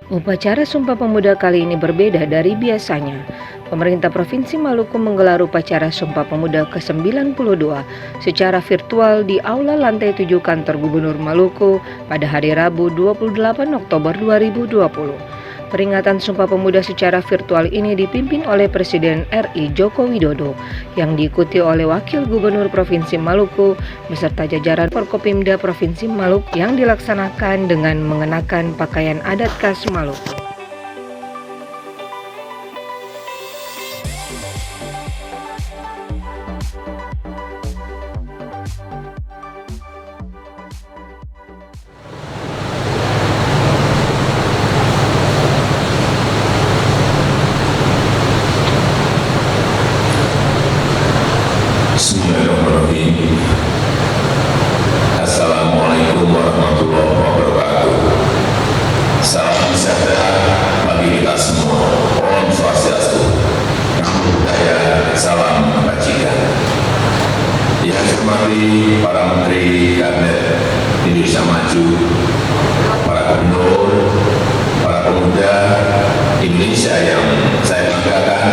Upacara Sumpah Pemuda kali ini berbeda dari biasanya. Pemerintah Provinsi Maluku menggelar upacara Sumpah Pemuda ke-92 secara virtual di Aula Lantai 7 Kantor Gubernur Maluku pada hari Rabu 28 Oktober 2020. Peringatan Sumpah Pemuda secara virtual ini dipimpin oleh Presiden RI Joko Widodo yang diikuti oleh Wakil Gubernur Provinsi Maluku beserta jajaran Forkopimda Provinsi Maluku yang dilaksanakan dengan mengenakan pakaian adat khas Maluku. Bismillahirrahmanirrahim. Assalamualaikum warahmatullahi wabarakatuh. Salam sejahtera bagi kita semua. Om Swastiastu. Namo Buddhaya. Salam kebajikan. Yang saya hormati para Menteri Kabinet Indonesia Maju, para gubernur, para pemuda Indonesia yang saya banggakan,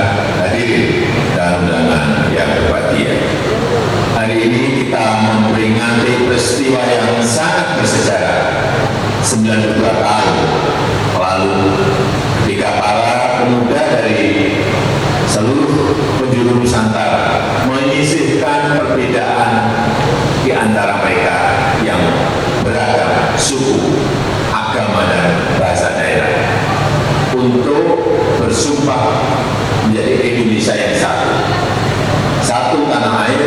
hadirin dan undangan yang berbahagia. Hari ini kita memperingati peristiwa yang sangat bersejarah 92 tahun lalu ketika para pemuda dari seluruh penjuru Nusantara menyisihkan perbedaan di antara mereka yang beragam suku, agama, dan bahasa daerah untuk bersumpah menjadi Indonesia yang satu. Satu tanah air,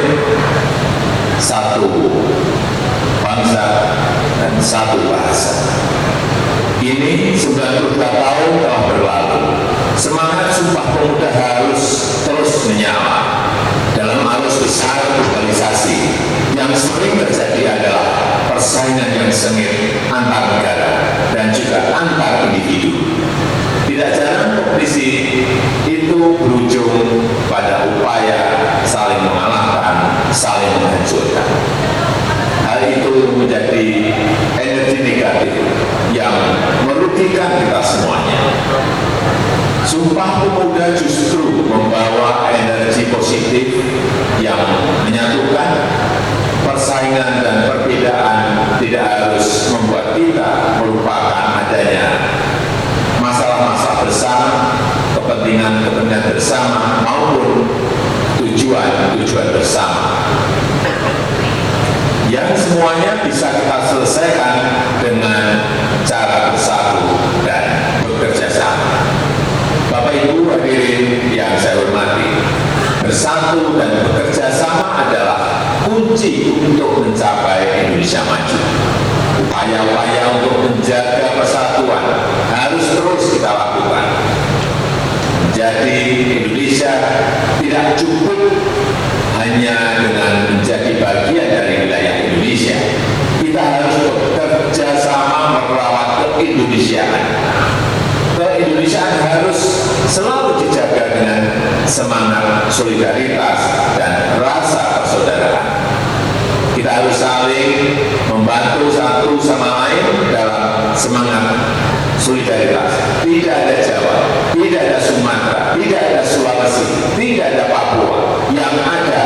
satu bangsa, dan satu bahasa. Ini 92 tahun telah berlalu. Semangat Sumpah Pemuda harus terus menyala. Dalam arus besar globalisasi yang sering terjadi adalah persaingan yang sengit antar negara dan juga antar individu. Tidak jarang kompetisi itu berujung pada upaya saling mengalahkan, saling menghancurkan. Hal itu menjadi energi negatif yang merugikan kita semuanya. Sumpah Pemuda justru membawa energi positif yang menyatukan. Persaingan dan perbedaan tidak harus membuat kita melupakan adanya masalah-masalah bersama, kepentingan-kepentingan bersama, maupun tujuan-tujuan bersama. Yang semuanya bisa kita selesaikan dengan cara bersatu dan bekerja sama. Bapak Ibu hadirin yang saya hormati, bersatu dan bekerja sama adalah kunci untuk mencapai Indonesia maju. Upaya-upaya untuk menjaga persatuan harus terus kita lakukan. Jadi Indonesia tidak cukup hanya dengan menjadi bagian dari wilayah Indonesia. Kita harus bekerja sama merawat keindonesiaan. Keindonesiaan harus selalu dijaga dengan semangat solidaritas dan rasa persaudaraan. Kita harus saling membantu satu sama lain dalam semangat solidaritas. Tidak ada Jawa, tidak ada Sumatera, tidak ada Sulawesi, tidak ada Papua. Yang ada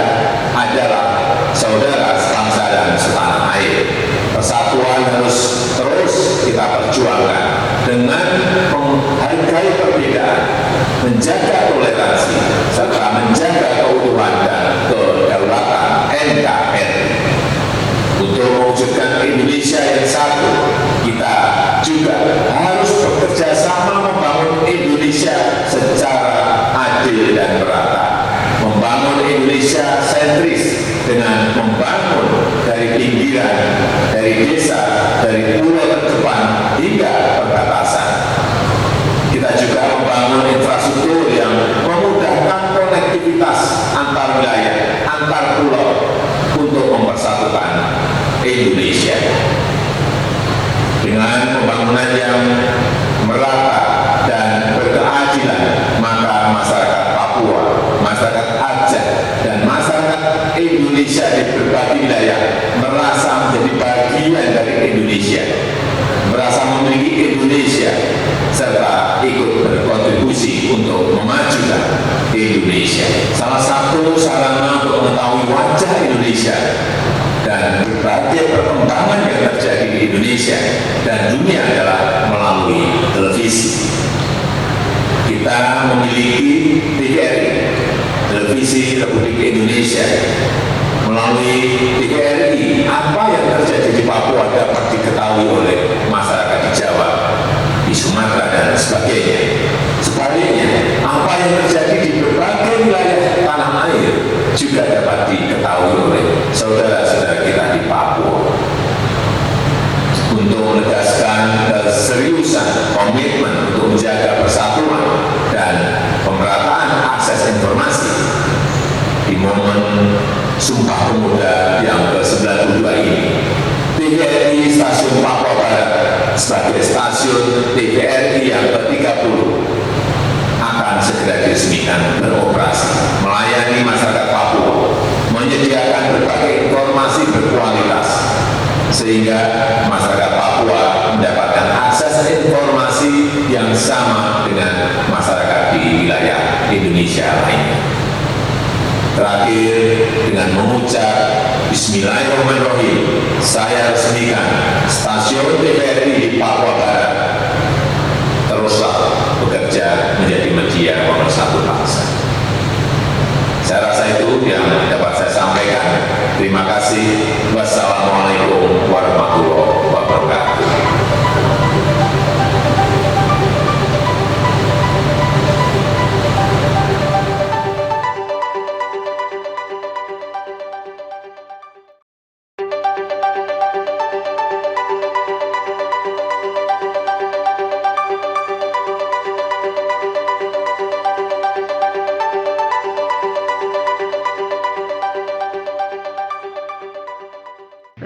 adalah saudara sebangsa dan setanah air. Persatuan harus terus kita perjuangkan dengan menghargai perbedaan, menjaga toleransi, serta menjaga keutuhan dan kedaulatan NKRI. Untuk mewujudkan Indonesia yang satu, kita juga harus bekerja sama membangun Indonesia secara adil dan merata, Indonesia dan dunia adalah melalui televisi. Kita memiliki TVRI, Televisi Republik Indonesia. Melalui TVRI, apa yang terjadi di Papua dapat diketahui oleh masyarakat di Jawa, di Sumatera, dan sebagainya. Sebaliknya, apa yang terjadi di berbagai wilayah tanah air juga dapat diketahui oleh saudara-saudara kita di Papua. Untuk menegaskan keseriusan komitmen untuk menjaga persatuan dan pemerataan akses informasi di momen Sumpah Pemuda yang ke-92 ini, TVRI Stasiun Papua Barat sebagai stasiun TVRI yang ke-30 akan segera diresmikan beroperasi, melayani masyarakat Papua, menyediakan berbagai informasi berkualitas, sehingga masyarakat Papua mendapatkan akses informasi yang sama dengan masyarakat di wilayah Indonesia lainnya. Terakhir, dengan mengucap Bismillahirrahmanirrahim, saya resmikan stasiun TVRI di Papua Barat. Teruslah bekerja menjadi media nomor satu bangsa. Saya rasa itu yang dapat saya sampaikan. Terima kasih. Wassalamualaikum warahmatullahi wabarakatuh.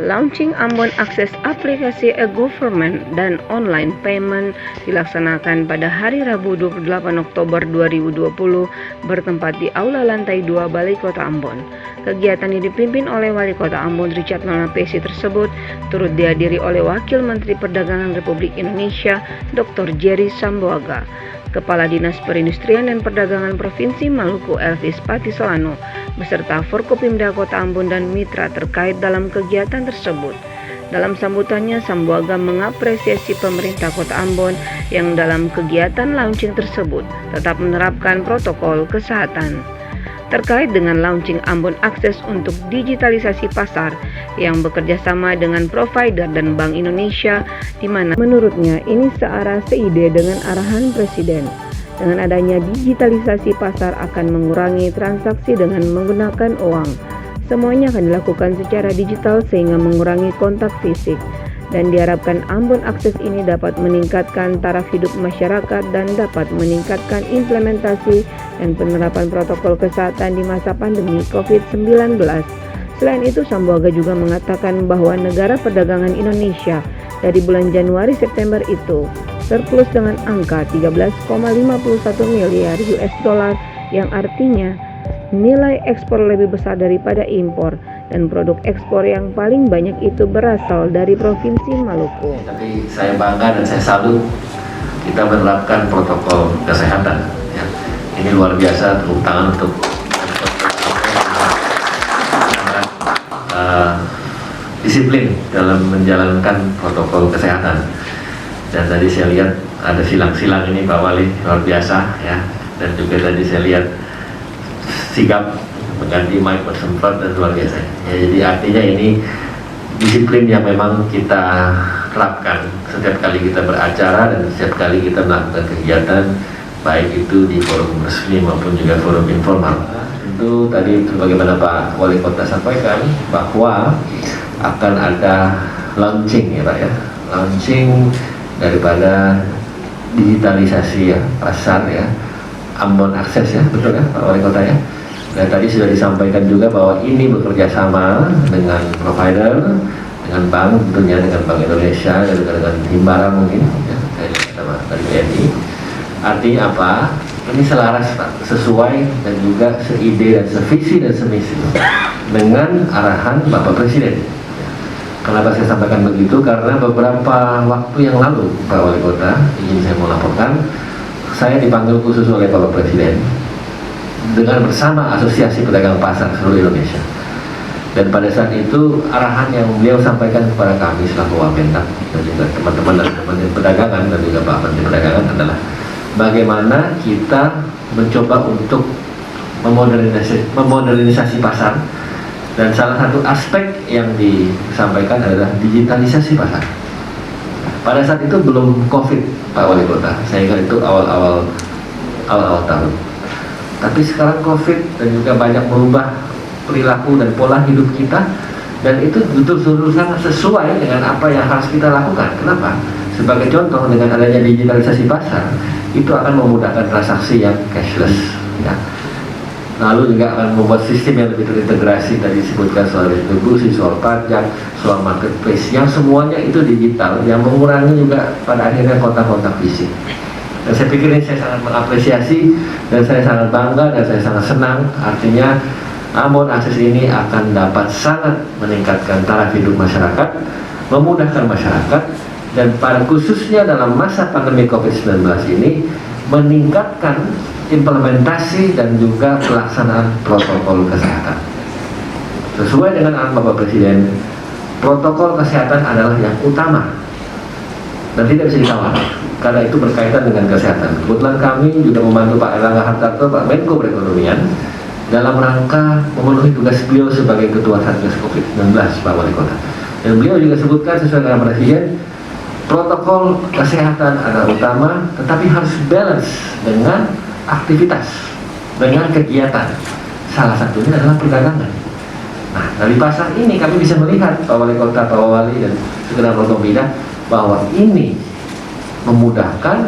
Launching Ambon Akses aplikasi e-government dan online payment dilaksanakan pada hari Rabu 28 Oktober 2020 bertempat di Aula Lantai 2 Balai Kota Ambon. Kegiatan yang dipimpin oleh Wali Kota Ambon Richard Maulana PC tersebut turut dihadiri oleh Wakil Menteri Perdagangan Republik Indonesia Dr. Jerry Sambuaga, Kepala Dinas Perindustrian dan Perdagangan Provinsi Maluku Elvis Patisolano, beserta Forkopimda Kota Ambon dan mitra terkait dalam kegiatan tersebut. Dalam sambutannya, Sambuaga mengapresiasi pemerintah Kota Ambon yang dalam kegiatan launching tersebut tetap menerapkan protokol kesehatan. Terkait dengan launching Ambon Akses untuk digitalisasi pasar yang bekerja sama dengan provider dan Bank Indonesia, di mana menurutnya ini searah seide dengan arahan Presiden. Dengan adanya digitalisasi pasar akan mengurangi transaksi dengan menggunakan uang. Semuanya akan dilakukan secara digital sehingga mengurangi kontak fisik. Dan diharapkan Ambon Akses ini dapat meningkatkan taraf hidup masyarakat dan dapat meningkatkan implementasi dan penerapan protokol kesehatan di masa pandemi COVID-19. Selain itu, Sambuaga juga mengatakan bahwa negara perdagangan Indonesia dari bulan Januari-September itu surplus dengan angka 13,51 miliar US dollar, yang artinya nilai ekspor lebih besar daripada impor, dan produk ekspor yang paling banyak itu berasal dari Provinsi Maluku. Tapi saya bangga dan saya salut kita menerapkan protokol kesehatan. Ya. Ini luar biasa, tepuk tangan untuk disiplin dalam menjalankan protokol kesehatan. Dan tadi saya lihat ada silang-silang ini Pak Wali, luar biasa ya. Dan juga tadi saya lihat sigap mengganti mic bersemprot dan luar biasa. Ya, jadi artinya ini disiplin yang memang kita terapkan setiap kali kita beracara dan setiap kali kita melakukan kegiatan, baik itu di forum resmi maupun juga forum informal. Tentu tadi sebagaimana Pak Wali Kota sampaikan bahwa akan ada launching ya Pak ya, launching daripada digitalisasi ya pasar ya, Ambon Akses ya, betul ya Pak Wali Kota ya. Dan tadi sudah disampaikan juga bahwa ini bekerja sama dengan provider, dengan bank, tentunya dengan Bank Indonesia dan juga dengan Himbara mungkin ya, sama dari BNI. Artinya apa? Ini selaras Pak, sesuai dan juga seide dan sevisi dan semisi dengan arahan Bapak Presiden. Kenapa saya sampaikan begitu? Karena beberapa waktu yang lalu Pak Wali Kota, ingin saya mau laporkan, saya dipanggil khusus oleh Bapak Presiden dengan bersama Asosiasi Pedagang Pasar seluruh Indonesia. Dan pada saat itu arahan yang beliau sampaikan kepada kami selaku Wamendak dan juga teman-teman dari Kementerian Perdagangan dan juga Pak Menteri Perdagangan adalah bagaimana kita mencoba untuk memodernisasi pasar, dan salah satu aspek yang disampaikan adalah digitalisasi pasar. Pada saat itu belum COVID, Pak Wali Kota, saya ingat itu awal-awal tahun. Tapi sekarang COVID dan juga banyak merubah perilaku dan pola hidup kita, dan itu betul-betul sangat sesuai dengan apa yang harus kita lakukan. Kenapa? Sebagai contoh, dengan adanya digitalisasi pasar, itu akan memudahkan transaksi yang cashless, ya. Lalu juga akan membuat sistem yang lebih terintegrasi, tadi disebutkan soal distribusi, soal pajak, soal marketplace, yang semuanya itu digital, yang mengurangi juga pada akhirnya kontak-kontak fisik. Dan saya pikir ini saya sangat mengapresiasi, dan saya sangat bangga, dan saya sangat senang. Artinya Ambon Akses ini akan dapat sangat meningkatkan taraf hidup masyarakat, memudahkan masyarakat, dan pada khususnya dalam masa pandemi COVID-19 ini meningkatkan implementasi dan juga pelaksanaan protokol kesehatan. Sesuai dengan arahan Bapak Presiden, protokol kesehatan adalah yang utama dan tidak bisa ditawar, karena itu berkaitan dengan kesehatan. Kebetulan kami juga membantu Pak Erlangga Hartarto, Pak Menko Perekonomian, dalam rangka memenuhi tugas beliau sebagai Ketua Satgas COVID-19, Pak Wali Kota. Dan beliau juga sebutkan sesuai dengan Presiden, protokol kesehatan adalah utama, tetapi harus balance dengan aktivitas, dengan kegiatan. Salah satunya adalah perdagangan. Nah, dari pasar ini kami bisa melihat, Pak Wali Kota, Pak Wali, dan segenap Forkompinda, bahwa ini memudahkan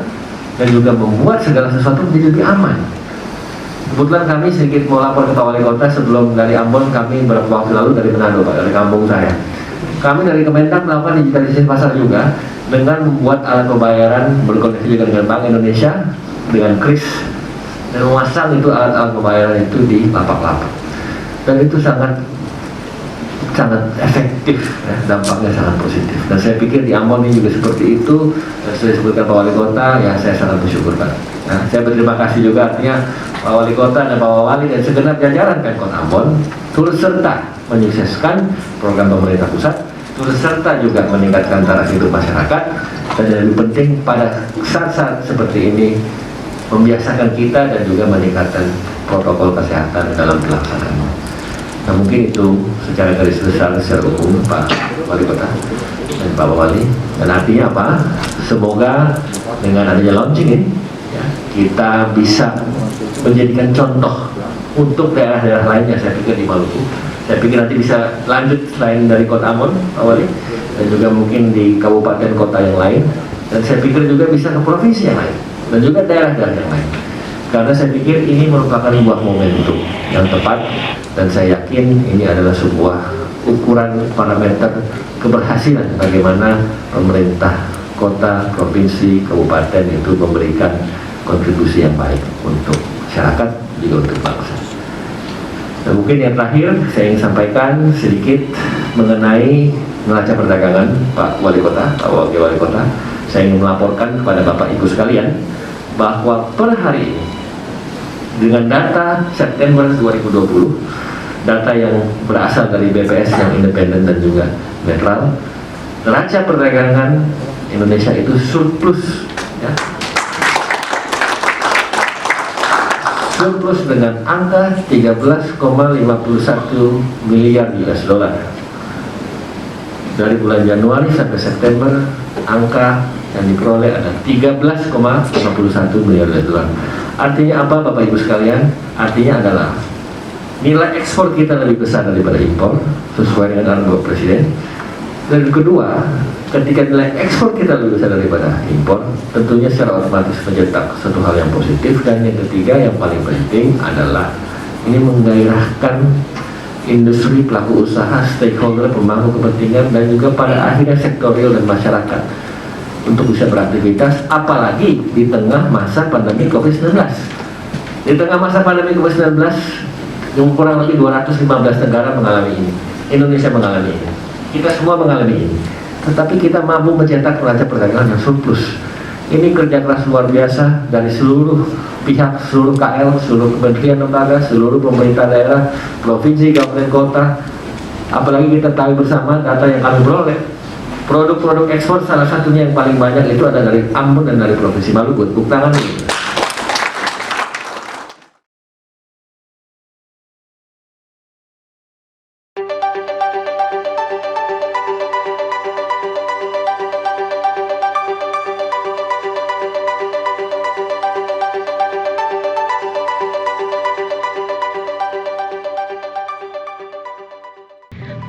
dan juga membuat segala sesuatu menjadi lebih aman. Kebetulan kami sedikit mau lapor ke Pak Wali Kota sebelum dari Ambon. Kami beberapa waktu lalu dari Manado, Pak, dari kampung saya. Kami dari Kemendak melakukan digitalisasi pasar juga dengan membuat alat pembayaran berkoneksi juga dengan Bank Indonesia, dengan KRIS, dan memasang itu alat-alat pembayaran itu di lapak-lapak. Dan itu sangat efektif, ya, dampaknya sangat positif. Dan saya pikir di Ambon ini juga seperti itu. Dan sudah disebutkan Pak Wali Kota, ya saya sangat bersyukur, Pak. Nah, saya berterima kasih juga artinya Pak Wali Kota dan Pak Wali dan segenap jajaran Pemkot Ambon turut serta menyukseskan program pemerintah pusat, turut serta juga meningkatkan taraf hidup masyarakat, dan yang lebih penting pada saat-saat seperti ini membiasakan kita dan juga meningkatkan protokol kesehatan dalam pelaksanaan. Nah, mungkin itu secara garis besar secara umum Pak Wali Kota dan Pak Wali. Dan artinya apa? Semoga dengan adanya launching ini, ya, kita bisa menjadikan contoh untuk daerah-daerah lainnya. Saya pikir di Maluku, saya pikir nanti bisa lanjut selain dari Kota Ambon, Pak Wali, dan juga mungkin di kabupaten kota yang lain, dan saya pikir juga bisa ke provinsi yang lain dan juga daerah-daerah yang lain. Karena saya pikir ini merupakan sebuah momentum yang tepat, dan saya yakin ini adalah sebuah ukuran parameter keberhasilan bagaimana pemerintah kota, provinsi, kabupaten itu memberikan kontribusi yang baik untuk masyarakat juga untuk bangsa. Dan mungkin yang terakhir saya ingin sampaikan sedikit mengenai neraca perdagangan Pak Wali Kota, Pak Wakil Wali Kota. Saya ingin melaporkan kepada Bapak Ibu sekalian bahwa per hari ini dengan data September 2020, data yang berasal dari BPS yang independen dan juga netral, neraca perdagangan Indonesia itu surplus, ya, surplus dengan angka 13,51 miliar US dollar. Dari bulan Januari sampai September, angka yang diperoleh ada 13,51 miliar US dollar. Artinya apa, Bapak Ibu sekalian? Artinya adalah nilai ekspor kita lebih besar daripada impor, sesuai dengan arahan Bapak Presiden. Dan kedua, ketika nilai ekspor kita lebih besar daripada impor, tentunya secara otomatis mencetak satu hal yang positif. Dan yang ketiga, yang paling penting adalah ini menggairahkan industri, pelaku usaha, stakeholder, pemangku kepentingan, dan juga pada akhirnya sektorial dan masyarakat untuk bisa beraktivitas, apalagi di tengah masa pandemi COVID-19. Di tengah masa pandemi COVID-19, yang kurang lebih 215 negara mengalami ini. Indonesia mengalami ini. Kita semua mengalami ini. Tetapi kita mampu mencetak neraca perdagangan yang surplus. Ini kerja keras luar biasa dari seluruh pihak, seluruh KL, seluruh kementerian lembaga, seluruh pemerintah daerah, provinsi, kabupaten kota, Apalagi kita tahu bersama data yang kami peroleh, produk-produk ekspor salah satunya yang paling banyak itu ada dari Ambon dan dari Provinsi Maluku. Tepuk tangan ini.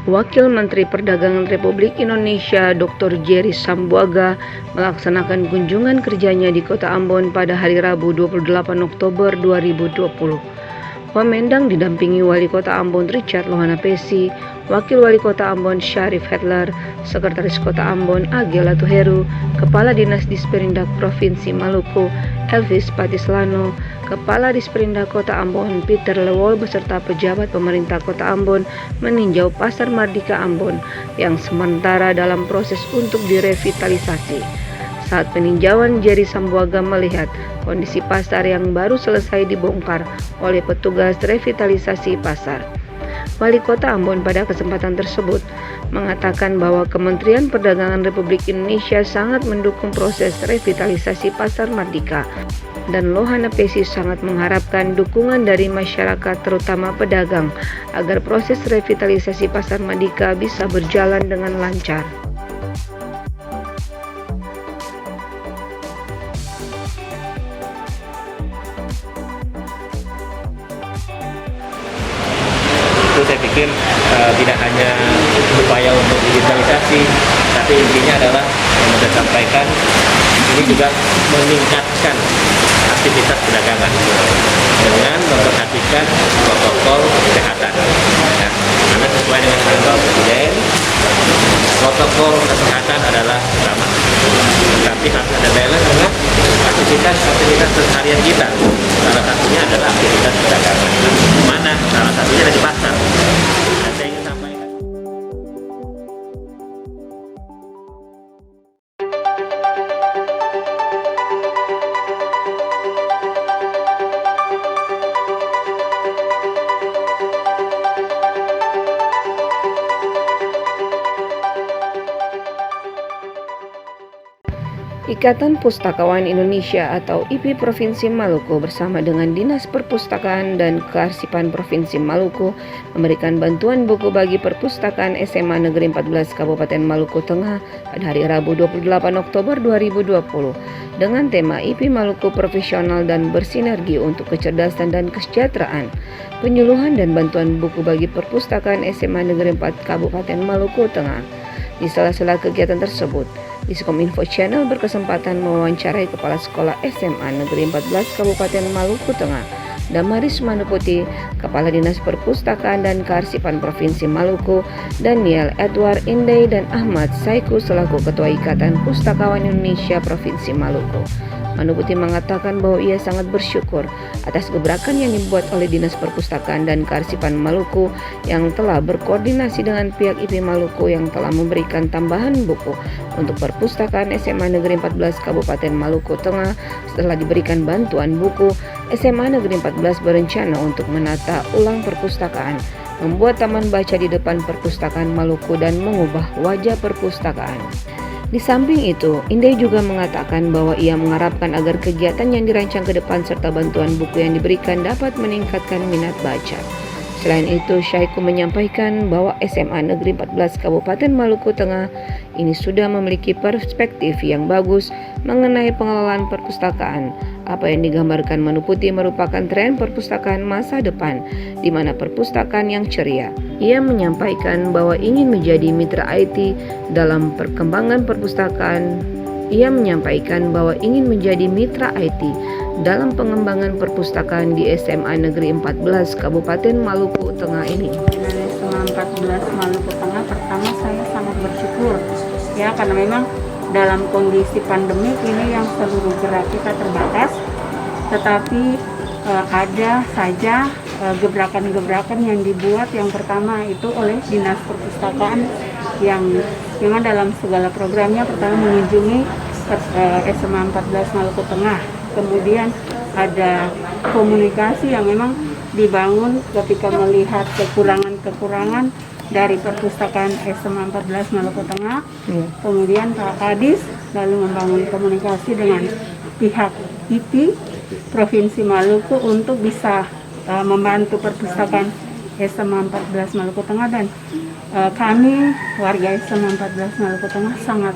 Wakil Menteri Perdagangan Republik Indonesia Dr. Jerry Sambuaga melaksanakan kunjungan kerjanya di Kota Ambon pada hari Rabu 28 Oktober 2020. Wamendang didampingi Wali Kota Ambon Richard Lohanapesi, Wakil Wali Kota Ambon Syarif Hedlar, Sekretaris Kota Ambon Agela Tuheru, Kepala Dinas Disperindak Provinsi Maluku Elvis Patislano, Kepala Disperindak Kota Ambon Peter Lewol beserta pejabat pemerintah Kota Ambon meninjau Pasar Mardika Ambon yang sementara dalam proses untuk direvitalisasi. Saat peninjauan, Jerry Sambuaga melihat kondisi pasar yang baru selesai dibongkar oleh petugas revitalisasi pasar. Wali Kota Ambon pada kesempatan tersebut mengatakan bahwa Kementerian Perdagangan Republik Indonesia sangat mendukung proses revitalisasi Pasar Mardika dan Lohanapesi sangat mengharapkan dukungan dari masyarakat terutama pedagang agar proses revitalisasi Pasar Mardika bisa berjalan dengan lancar. Itu saya pikir tidak hanya upaya untuk digitalisasi, tapi intinya adalah yang saya sampaikan ini juga meningkatkan aktivitas perdagangan dengan memperhatikan protokol kesehatan. Nah, karena sesuai dengan arahan Bapak Presiden, protokol kesehatan adalah utama. Tapi harus ada balance dengan aktivitas seharian kita. Salah satunya adalah aktivitas perdagangan. Mana? Salah satunya ada di pasar. Dan saya ingin sampaikan. Ikatan Pustakawan Indonesia atau IPI Provinsi Maluku bersama dengan Dinas Perpustakaan dan Kearsipan Provinsi Maluku memberikan bantuan buku bagi perpustakaan SMA Negeri 14 Kabupaten Maluku Tengah pada hari Rabu 28 Oktober 2020 dengan tema IPI Maluku Profesional dan Bersinergi untuk Kecerdasan dan Kesejahteraan. Penyuluhan dan bantuan buku bagi perpustakaan SMA Negeri 4 Kabupaten Maluku Tengah. Di sela-sela kegiatan tersebut, Diskominfo Channel berkesempatan mewawancarai Kepala Sekolah SMA Negeri 14 Kabupaten Maluku Tengah, Damaris Manuputi, Kepala Dinas Perpustakaan dan Kearsipan Provinsi Maluku, Daniel Edward Indey dan Ahmad Saiku selaku Ketua Ikatan Pustakawan Indonesia Provinsi Maluku. Manuputi mengatakan bahwa ia sangat bersyukur atas gebrakan yang dibuat oleh Dinas Perpustakaan dan Kearsipan Maluku yang telah berkoordinasi dengan pihak IPI Maluku yang telah memberikan tambahan buku untuk perpustakaan SMA Negeri 14 Kabupaten Maluku Tengah. Setelah diberikan bantuan buku, SMA Negeri 14 berencana untuk menata ulang perpustakaan, membuat taman baca di depan perpustakaan Maluku dan mengubah wajah perpustakaan. Di samping itu, Indey juga mengatakan bahwa ia mengharapkan agar kegiatan yang dirancang ke depan serta bantuan buku yang diberikan dapat meningkatkan minat baca. Selain itu, Syaiku menyampaikan bahwa SMA Negeri 14 Kabupaten Maluku Tengah ini sudah memiliki perspektif yang bagus mengenai pengelolaan perpustakaan. Apa yang digambarkan Manuputi merupakan tren perpustakaan masa depan, di mana perpustakaan yang ceria. Ia menyampaikan bahwa ingin menjadi mitra IT dalam perkembangan perpustakaan. Ia menyampaikan bahwa ingin menjadi mitra IT dalam pengembangan perpustakaan di SMA Negeri 14 Kabupaten Maluku Tengah ini. Dengan SMA 14 Maluku Tengah, pertama saya sangat bersyukur ya, karena memang dalam kondisi pandemi ini yang seluruh gerak kita terbatas, tetapi ada saja gebrakan-gebrakan yang dibuat. Yang pertama itu oleh Dinas Perpustakaan yang memang dalam segala programnya pertama mengunjungi SMA 14 Maluku Tengah. Kemudian ada komunikasi yang memang dibangun ketika melihat kekurangan-kekurangan dari perpustakaan SMA 14 Maluku Tengah, kemudian Pak Kadis lalu membangun komunikasi dengan pihak IP Provinsi Maluku untuk bisa membantu perpustakaan SMA 14 Maluku Tengah, dan kami warga SMA 14 Maluku Tengah sangat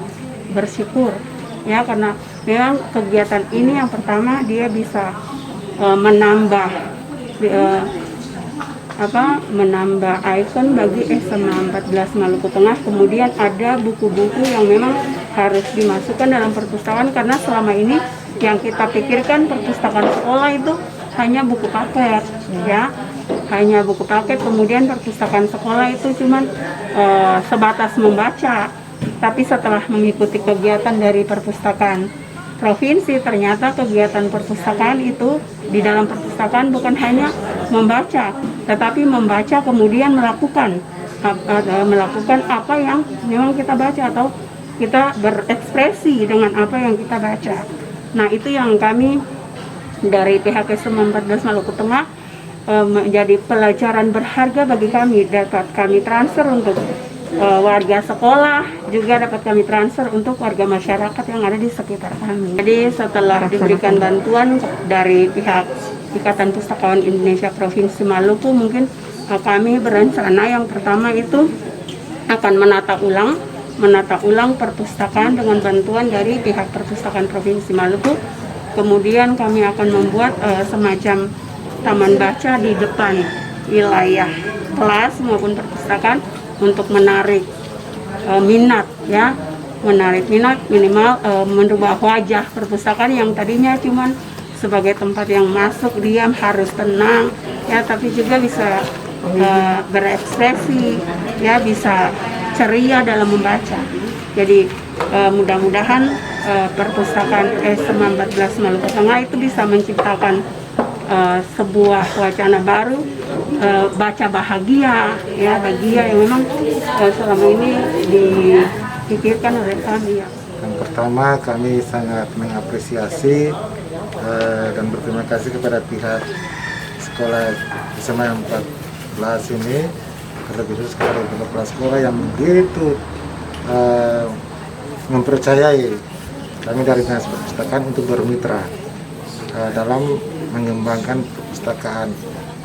bersyukur ya, karena memang kegiatan ini yang pertama dia bisa menambah ikon bagi SMA 14 Maluku Tengah. Kemudian ada buku-buku yang memang harus dimasukkan dalam perpustakaan, karena selama ini yang kita pikirkan perpustakaan sekolah itu hanya buku paket ya, hanya buku paket. Kemudian perpustakaan sekolah itu cuman sebatas membaca. Tapi setelah mengikuti kegiatan dari perpustakaan provinsi, ternyata kegiatan perpustakaan itu di dalam perpustakaan bukan hanya membaca, tetapi membaca kemudian melakukan apa yang memang kita baca, atau kita berekspresi dengan apa yang kita baca. Nah, itu yang kami dari pihak SMA 14 Maluku Tengah menjadi pelajaran berharga bagi kami, dapat kami transfer untuk warga sekolah, juga dapat kami transfer untuk warga masyarakat yang ada di sekitar kami. Jadi setelah diberikan bantuan dari pihak Ikatan Pustakawan Indonesia Provinsi Maluku, mungkin kami berencana yang pertama itu akan menata ulang perpustakaan dengan bantuan dari pihak Perpustakaan Provinsi Maluku. Kemudian kami akan membuat semacam taman baca di depan wilayah kelas maupun perpustakaan untuk menarik minat ya, minimal merubah wajah perpustakaan yang tadinya cuman sebagai tempat yang masuk diam harus tenang ya, tapi juga bisa berekspresi ya, bisa ceria dalam membaca. Jadi mudah-mudahan perpustakaan SMA 14 Maluku Tengah itu bisa menciptakan sebuah wacana baru, baca bahagia ya, bahagia yang memang selama ini dipikirkan oleh kami ya. Yang pertama, kami sangat mengapresiasi dan berterima kasih kepada pihak sekolah SMA 14 ini, terlebih khusus kepada kepala sekolah yang begitu mempercayai kami dari Dinas Perpustakaan untuk bermitra dalam mengembangkan perpustakaan.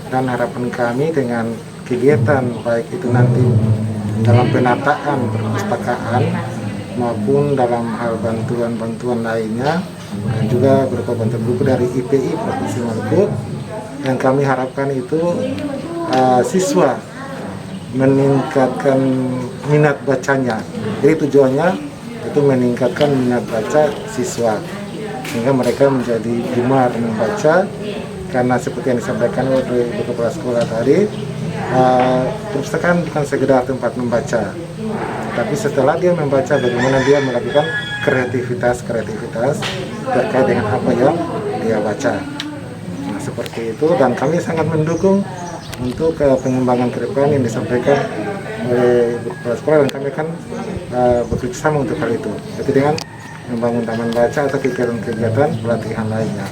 Dan harapan kami dengan kegiatan baik itu nanti dalam penataan perpustakaan maupun dalam hal bantuan-bantuan lainnya, dan juga berupa bantuan buku dari IPI Provinsi Maluku, yang kami harapkan itu siswa meningkatkan minat bacanya. Jadi tujuannya itu meningkatkan minat baca siswa sehingga mereka menjadi gemar membaca, karena seperti yang disampaikan oleh kepala sekolah tadi, perpustakaan bukan sekedar tempat membaca, tapi setelah dia membaca bagaimana dia melakukan kreativitas terkait dengan apa yang dia baca. Nah, seperti itu, dan kami sangat mendukung untuk pengembangan ke depan yang disampaikan oleh kepala sekolah, dan kami akan bekerjasama untuk hal itu. Jadi dengan membangun taman baca atau kegiatan-kegiatan pelatihan lainnya.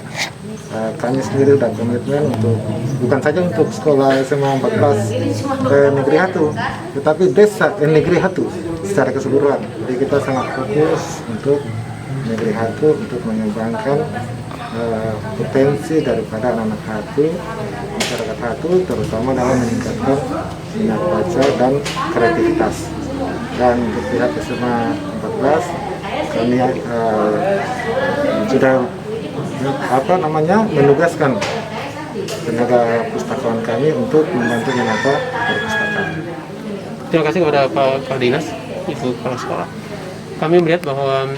Kami sendiri sudah komitmen untuk bukan saja untuk sekolah SMA 14 Negeri Hatu, tetapi desa Negeri Hatu secara keseluruhan. Jadi kita sangat fokus untuk Negeri Hatu untuk mengembangkan potensi daripada anak-anak Hatu, masyarakat Hatu, terutama dalam meningkatkan minat baca dan kreativitas. Dan untuk pihak SMA 14 kami sudah menugaskan tenaga pustakawan kami untuk membantu menata perpustakaan. Terima kasih kepada Pak Dinas, Ibu Kepala Sekolah. Kami melihat bahwa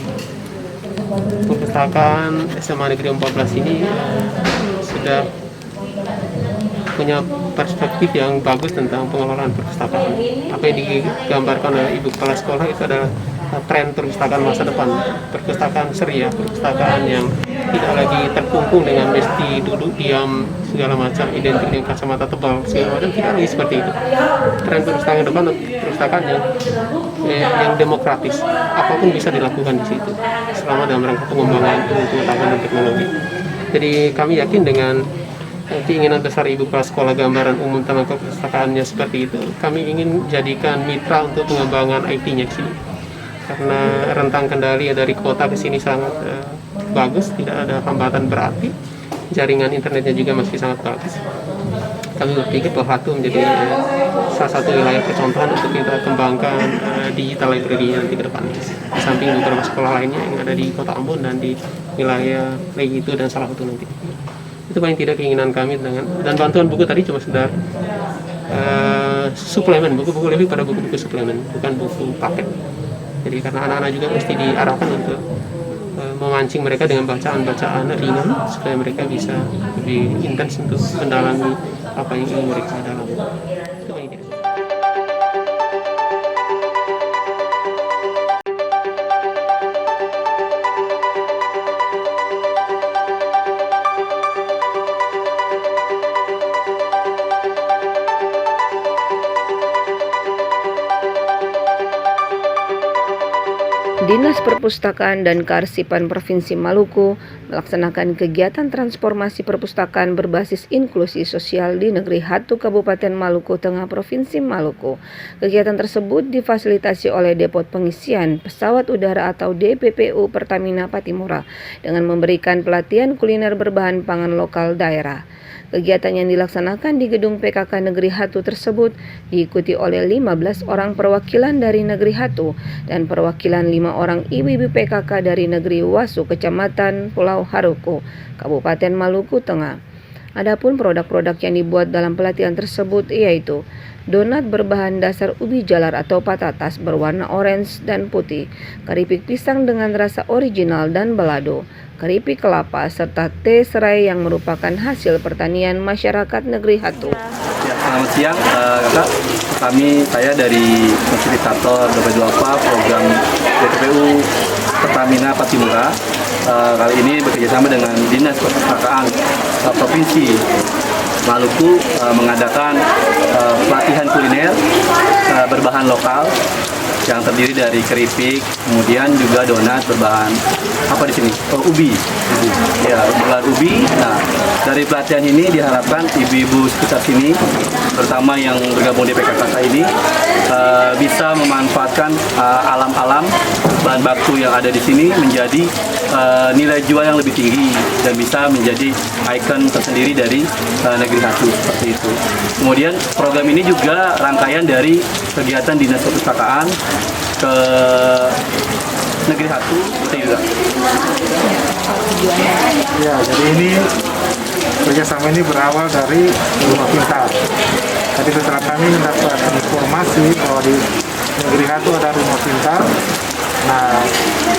perpustakaan SMA Negeri 14 ini sudah punya perspektif yang bagus tentang pengelolaan perpustakaan. Apa yang digambarkan oleh Ibu Kepala Sekolah itu adalah tren perpustakaan masa depan, perpustakaan ceria, perpustakaan yang tidak lagi terkungkung dengan mesti duduk diam segala macam, identik dengan kacamata tebal segala macam, tidak lagi seperti itu. Tren perpustakaan depan, perpustakaan yang demokratis, apapun bisa dilakukan di situ selama dalam rangka pengembangan ilmu pengetahuan dan teknologi. Jadi kami yakin dengan keinginan besar Ibu Kepala Sekolah gambaran umum tentang perpustakaannya seperti itu, kami ingin jadikan mitra untuk pengembangan IT-nya di sini. Karena rentang kendali dari kota ke sini sangat bagus, tidak ada hambatan berarti, jaringan internetnya juga masih sangat bagus. Kami berpikir bahwa itu menjadi salah satu wilayah percontohan untuk kita kembangkan digital library nanti ke depan. Di samping beberapa sekolah lainnya yang ada di Kota Ambon dan di wilayah Legi itu dan salah satu nanti. Itu paling tidak keinginan kami dan bantuan buku tadi cuma sekedar suplemen, buku-buku lebih pada buku-buku suplemen, bukan buku paket. Jadi karena anak-anak juga mesti diarahkan untuk memancing mereka dengan bacaan-bacaan ringan supaya mereka bisa lebih intens untuk mendalami apa yang ingin mereka dalami. Itu paling tidak. Dinas Perpustakaan dan Kearsipan Provinsi Maluku melaksanakan kegiatan transformasi perpustakaan berbasis inklusi sosial di Negeri Hatu Kabupaten Maluku Tengah Provinsi Maluku. Kegiatan tersebut difasilitasi oleh Depot Pengisian Pesawat Udara atau DPPU Pertamina Patimura dengan memberikan pelatihan kuliner berbahan pangan lokal daerah. Kegiatan yang dilaksanakan di gedung PKK Negeri Hatu tersebut diikuti oleh 15 orang perwakilan dari Negeri Hatu dan perwakilan 5 orang ibu-ibu PKK dari Negeri Wasu, Kecamatan Pulau Haruku, Kabupaten Maluku Tengah. Adapun produk-produk yang dibuat dalam pelatihan tersebut yaitu donat berbahan dasar ubi jalar atau patatas berwarna orange dan putih, keripik pisang dengan rasa original dan balado, keripik kelapa, serta teh serai yang merupakan hasil pertanian masyarakat Negeri Hatu. Ya, selamat siang Kakak. Saya dari fasilitator DP2APA program DPPU Pertamina Patimura. Kali ini bekerjasama dengan Dinas Perpustakaan Provinsi Maluku mengadakan pelatihan kuliner berbahan lokal yang terdiri dari keripik, kemudian juga donat berbahan apa di sini? Ubi. Ya, berbahan ubi. Nah, dari pelatihan ini diharapkan ibu-ibu sekitar sini, terutama yang bergabung di PKK ini, bisa memanfaatkan alam-alam bahan baku yang ada di sini menjadi nilai jual yang lebih tinggi dan bisa menjadi ikon tersendiri dari Negeri Hatu seperti itu. Kemudian program ini juga rangkaian dari kegiatan Dinas Perpustakaan ke Negeri Hatu itu juga. Ya, jadi ini kerjasama ini berawal dari Rumah Pintar. Tadi setelah kami mendapat informasi bahwa di Negeri Hatu ada Rumah Pintar. Nah,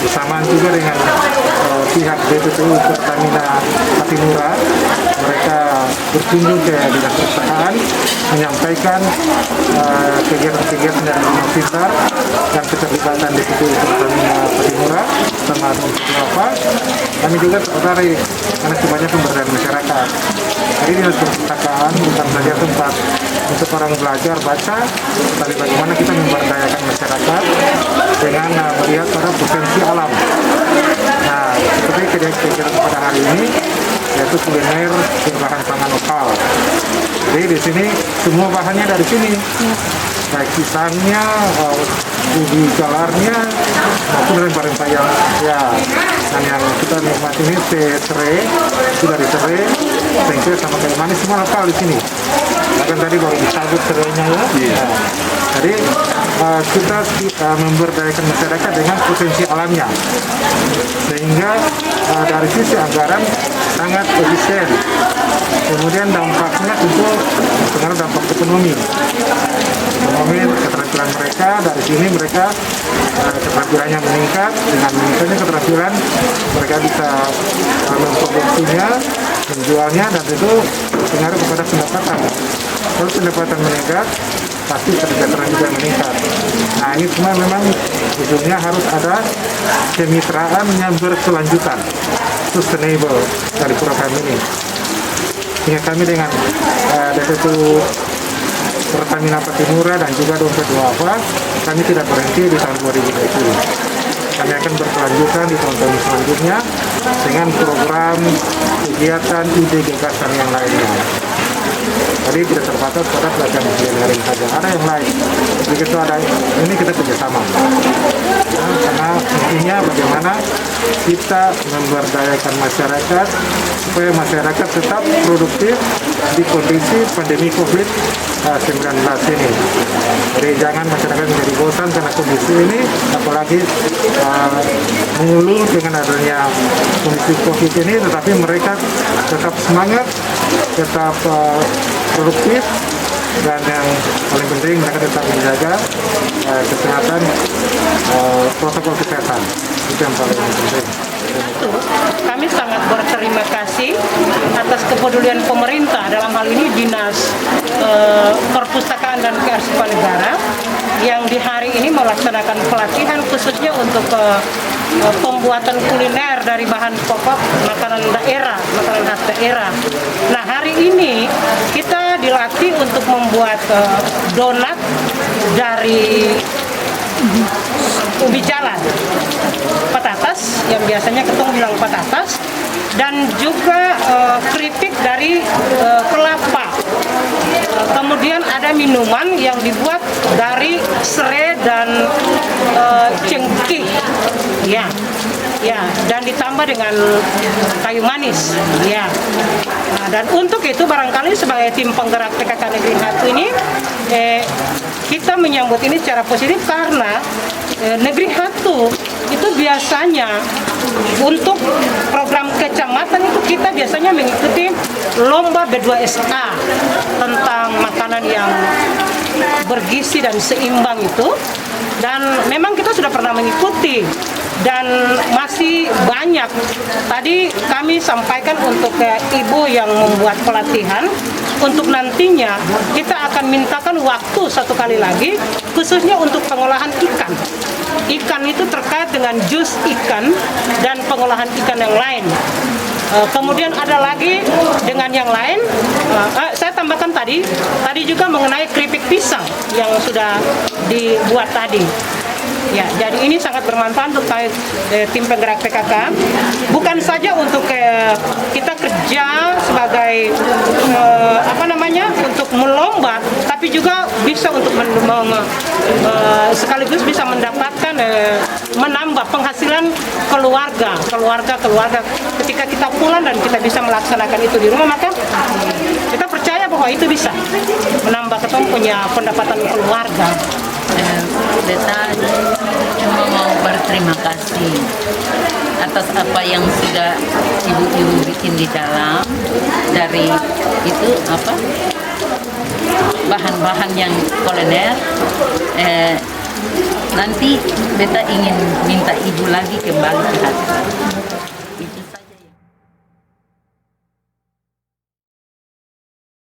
bersamaan juga dengan pihak DPPU Pertamina Patimura, mereka berkunjung ke Dinas Perpustakaan menyampaikan kegiatan-kegiatan dari Rumah Pintar dan keterlibatan DPPU Pertamina Patimura sama apa. Kami juga tertarik karena sebanyak pemberdayaan masyarakat. Jadi Dinas Perpustakaan bukan saja tempat untuk orang belajar baca, tapi bagaimana kita memberdayakan masyarakat dengan melihat pada potensi alam. Nah, seperti kegiatan pada hari ini yaitu kuliner berbahan pangan lokal. Jadi di sini semua bahannya dari sini, baik pisangnya, ubi jalarnya, maupun rempah-rempah yang dan yang kita nikmati ini teh serai, itu dari serai, tengkleng sama kayu manis semua lokal di sini. Bahkan tadi baru dicabut serainya ya. Nah, jadi kita memberdayakan masyarakat dengan potensi alamnya, sehingga dari sisi anggaran sangat efisien. Kemudian dampaknya tentu pengaruh dampak ekonomi, keterampilan mereka dari sini mereka keterampilannya meningkat. Dengan meningkatnya keterampilan mereka bisa memproduksinya, menjualnya, dan itu pengaruh kepada pendapatan. Kalau pendapatan meningkat, pasti kesejahteraan juga meningkat. Nah, ini semua memang ujungnya harus ada kemitraan yang berkelanjutan, sustainable dari program ini. Sehingga kami dengan DPPU Pertamina Patimura dan juga DP2APA, kami tidak berhenti di tahun 2020. Kami akan berkelanjutan di tahun-tahun selanjutnya dengan program kegiatan ide gagasan yang lainnya. Jadi tidak terbatas pada pelatihan engineering saja, ada yang lain. Begitu ada ini kita kerjasama. Nah, karena intinya bagaimana kita memberdayakan masyarakat supaya masyarakat tetap produktif di kondisi pandemi COVID-19 ini. Jadi jangan masyarakat menjadi bosan karena kondisi ini, apalagi mengeluh dengan adanya kondisi COVID ini, tetapi mereka tetap semangat, tetap produktif, dan yang paling penting mereka tetap menjaga kesehatan, protokol kesehatan. Itu yang paling penting. Kami sangat berterima kasih atas kepedulian pemerintah, dalam hal ini Dinas Perpustakaan dan Kearsipan Negara, yang di hari ini melaksanakan pelatihan khususnya untuk pembuatan kuliner dari bahan pokok makanan daerah, makanan khas daerah. Nah, hari ini kita dilatih untuk membuat donat dari ubi jalan, patatas yang biasanya ketong bilang patatas, dan juga keripik dari kelapa. Kemudian ada minuman yang dibuat dari serai dan cengkeh, ya, dan ditambah dengan kayu manis, ya. Nah, dan untuk itu barangkali sebagai tim penggerak PKK Negeri 1 ini, kita menyambut ini secara positif karena Negeri 1 itu biasanya untuk program kecamatan itu kita biasanya mengikuti lomba B2SA tentang makanan yang bergizi dan seimbang itu, dan memang kita sudah pernah mengikuti dan masih banyak. Tadi kami sampaikan untuk ibu yang membuat pelatihan, untuk nantinya kita akan mintakan waktu satu kali lagi khususnya untuk pengolahan ikan. Ikan itu terkait dengan jus ikan dan pengolahan ikan yang lain. Kemudian ada lagi dengan yang lain, saya tambahkan tadi juga mengenai keripik pisang yang sudah dibuat tadi. Ya, jadi ini sangat bermanfaat untuk tim penggerak PKK, bukan saja untuk kita kerja sebagai untuk melomba, tapi juga bisa untuk sekaligus bisa mendapatkan menambah penghasilan keluarga ketika kita pulang dan kita bisa melaksanakan itu di rumah, maka kita percaya bahwa itu bisa menambah kita punya pendapatan keluarga. Beta cuma mau berterima kasih atas apa yang sudah ibu-ibu bikin di dalam, dari itu bahan-bahan yang kuliner. Nanti beta ingin minta ibu lagi kembali ke hati.